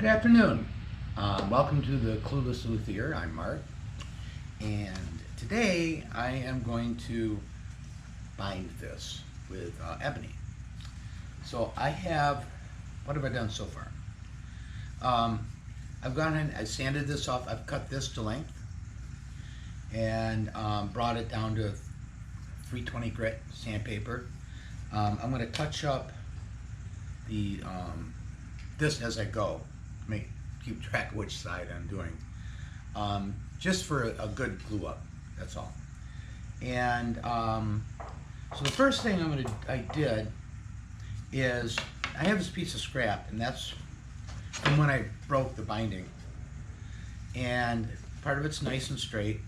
Good afternoon. Welcome to the Clueless Luthier. I'm Mark, and today I am going to bind this with ebony. So what have I done so far? I've gone in, I sanded this off, I've cut this to length, and brought it down to 320 grit sandpaper. I'm going to touch up this as I go. Keep track of which side I'm doing, just for a good glue up. That's all. And so the first thing I did is I have this piece of scrap, and that's from when I broke the binding. And part of it's nice and straight,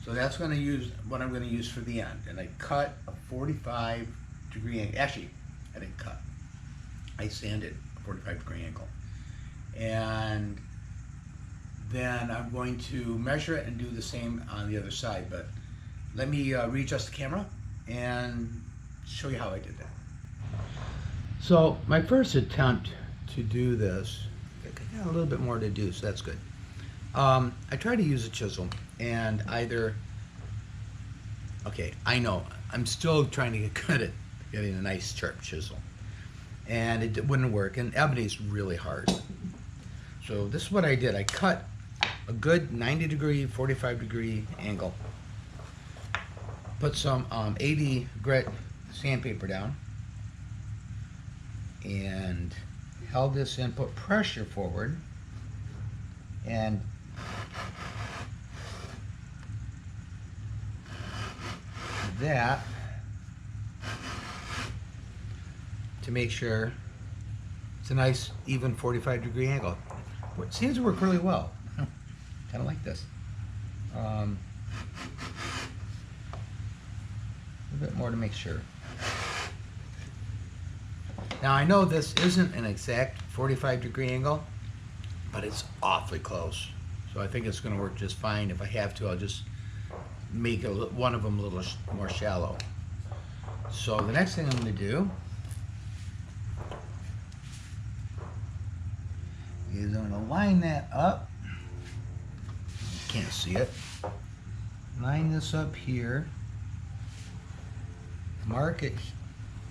so that's what I'm going to use for the end. And I cut a 45-degree angle. Actually, I didn't cut. I sanded a 45-degree angle. And then I'm going to measure it and do the same on the other side. But let me readjust the camera and show you how I did that. So my first attempt to do this, I got a little bit more to do, so that's good. I tried to use a chisel, and I know, I'm still trying to get good at getting a nice sharp chisel. And it wouldn't work, and ebony's really hard. So this is what I did. I cut a good 90-degree, 45-degree angle. Put some 80 grit sandpaper down. And held this in, put pressure forward. And that to make sure it's a nice even 45-degree angle. It seems to work really well. Kind of like this. A bit more to make sure. Now I know this isn't an exact 45-degree angle, but it's awfully close. So I think it's going to work just fine. If I have to, I'll just make one of them a little more shallow. So the next thing I'm going to do is I'm going to line that up. You can't see it. Line this up here. Mark it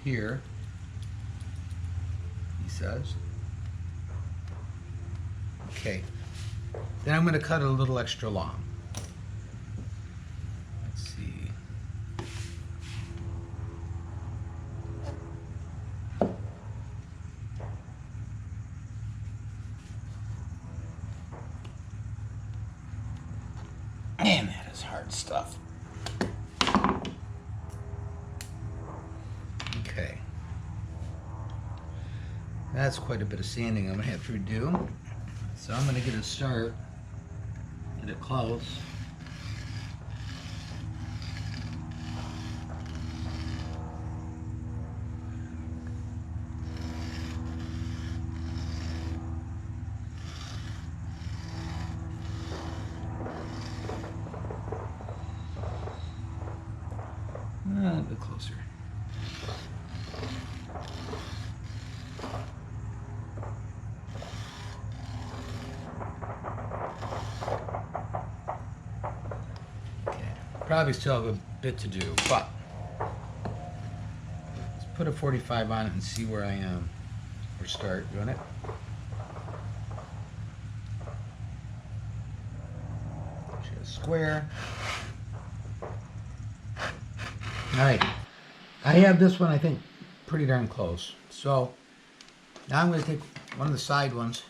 here, he says. Okay. Then I'm going to cut it a little extra long. Let's see. Man, that is hard stuff. Okay. That's quite a bit of sanding I'm going to have to do. So I'm going to get a start, get it close. A bit closer. Okay, probably still have a bit to do, but let's put a 45 on it and see where I am, or start doing it. Square. All right, I have this one, I think, pretty darn close. So now I'm going to take one of the side ones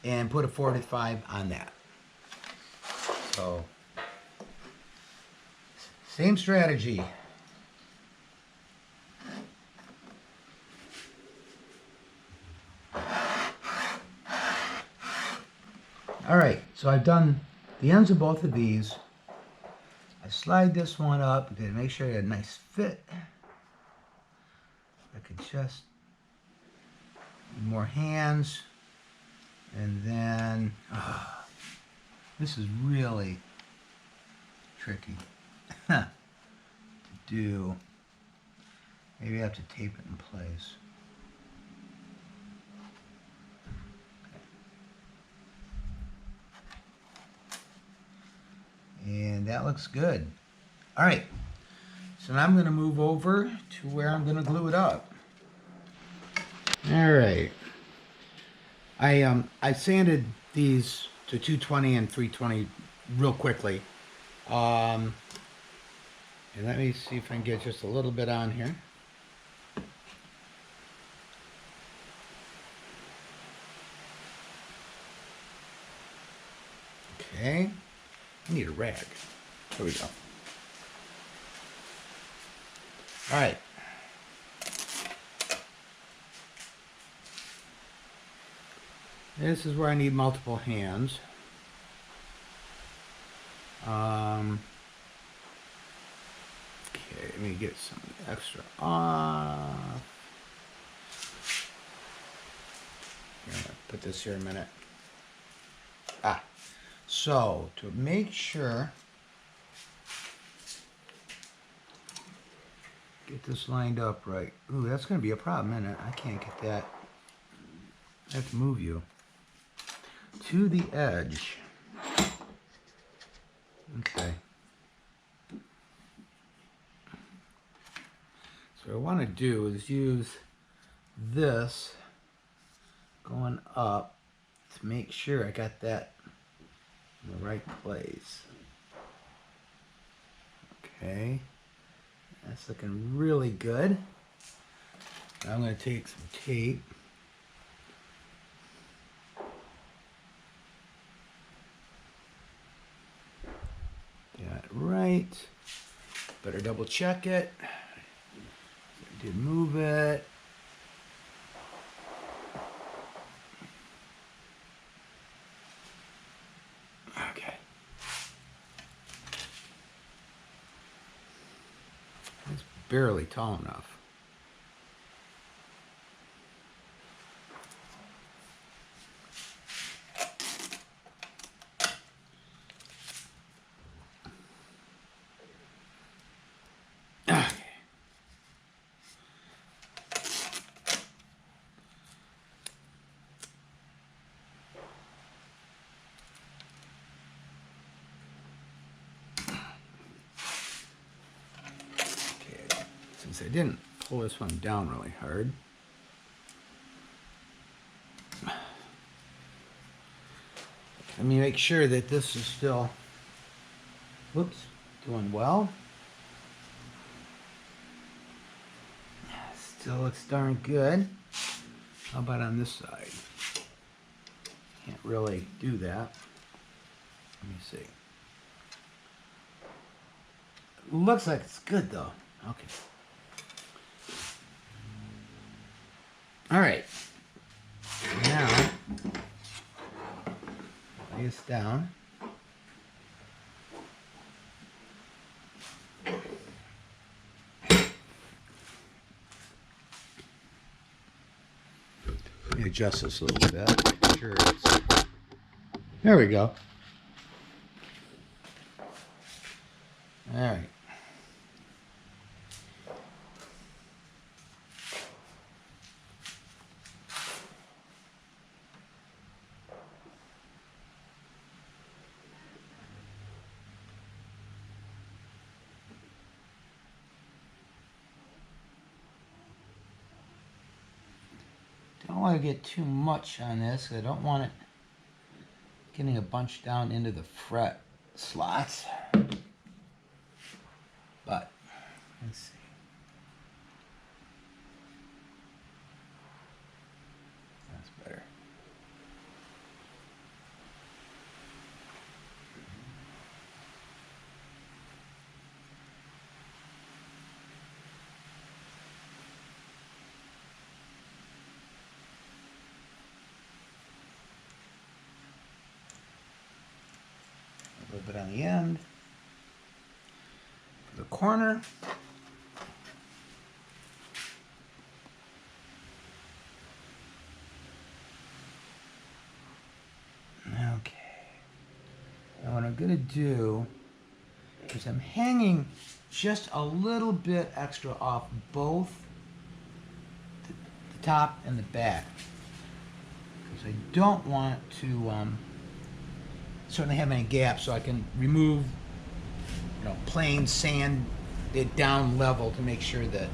and put a 45 on that. So same strategy. All right, so I've done the ends of both of these. I slide this one up to make sure I get a nice fit. I could just more hands, and then this is really tricky to do. Maybe I have to tape it in place. that looks good. All right, so now I'm going to move over to where I'm going to glue it up. All right. I sanded these to 220 and 320 real quickly. And let me see if I can get just a little bit on here. Okay. I need a rag. There we go. All right. This is where I need multiple hands. Okay, let me get some extra off. Here, I'm gonna put this here a minute. So to make sure, get this lined up right. Ooh, that's gonna be a problem, isn't it? I can't get that. I have to move you to the edge. Okay. So what I want to do is use this going up to make sure I got that in the right place. Okay. That's looking really good. Now I'm going to take some tape. Got it right. Better double check it. I did move it. Okay. It's barely tall enough. Since I didn't pull this one down really hard. Let me make sure that this is still, whoops, doing well. Still looks darn good. How about on this side? Can't really do that. Let me see. Looks like it's good though. Okay. All right. Now, lay this down. Let me adjust this a little bit. Make sure it's. There we go. All right. Don't want to get too much on this. I don't want it getting a bunch down into the fret slots. But let's see. That's better. A little bit on the end. For the corner. Okay. Now what I'm going to do is I'm hanging just a little bit extra off both the top and the back. Because I don't want to certainly have any gaps, so I can remove plain sand it down level to make sure that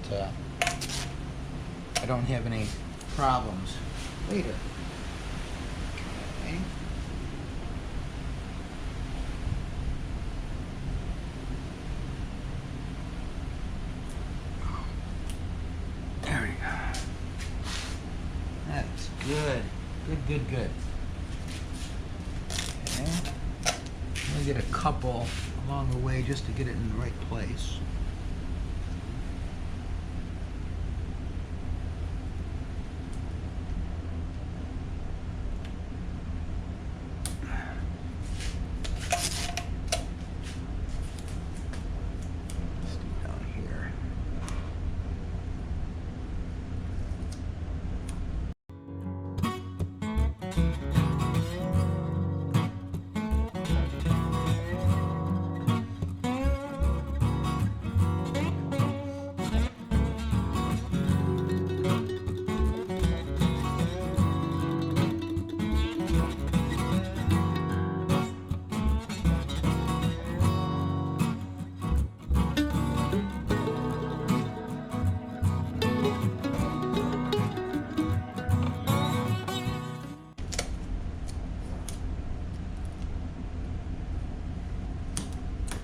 I don't have any problems later. Okay. There we go. That's good. Good. Okay. I'm gonna get a couple along the way just to get it in the right place.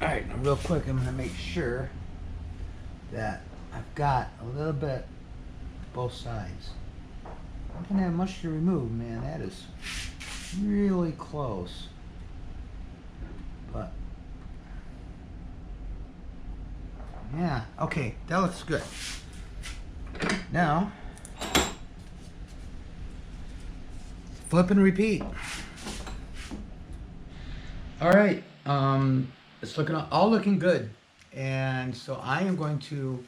All right, now real quick, I'm going to make sure that I've got a little bit both sides. I don't have much to remove, man. That is really close. But yeah, okay, that looks good. Now, flip and repeat. All right, it's all looking good, and so I am going to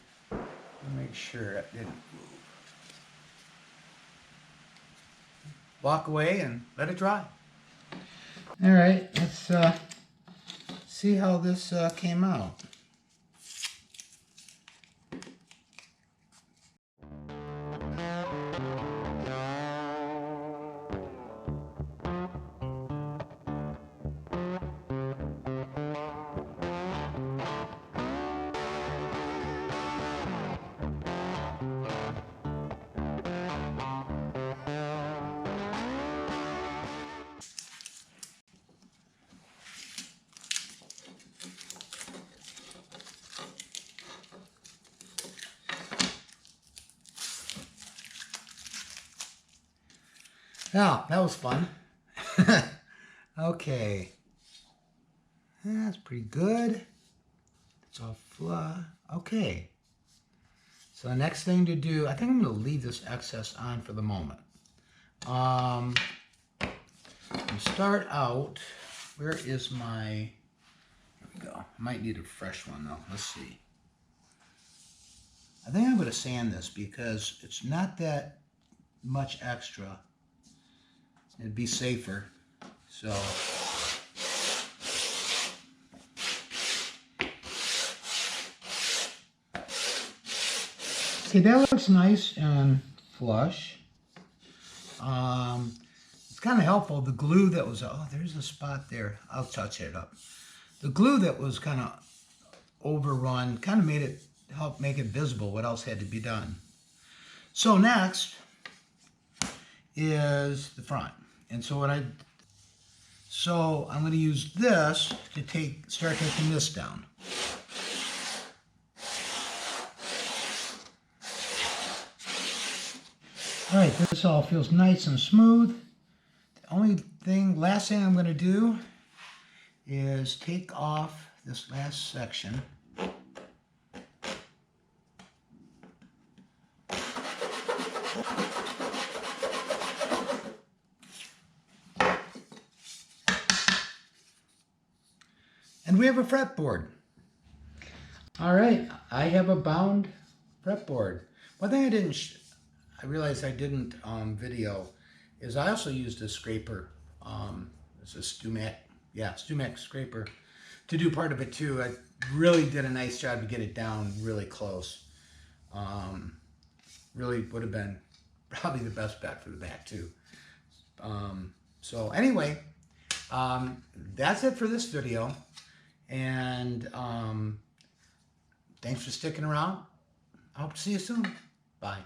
make sure it didn't move. Walk away and let it dry. All right, let's see how this came out. Now, that was fun. Okay. That's pretty good. It's all fluff. Okay. So the next thing to do, I think I'm going to leave this excess on for the moment. Start out, where is my, there we go. I might need a fresh one though. Let's see. I think I'm going to sand this because it's not that much extra. It'd be safer. So okay, that looks nice and flush. It's kind of helpful. The glue that was, oh, there's a spot there. I'll touch it up. The glue that was kind of overrun kind of made it, help make it visible what else had to be done. So next is the front. And so I'm going to use this to start taking this down. All right, this all feels nice and smooth. The last thing I'm going to do is take off this last section. And we have a fretboard. All right, I have a bound fretboard. One thing I realized I didn't video is I also used a scraper. It's a Stumac scraper to do part of it too. I really did a nice job to get it down really close. Really would have been probably the best bet for the back too. So anyway, that's it for this video. And thanks for sticking around. I hope to see you soon. Bye.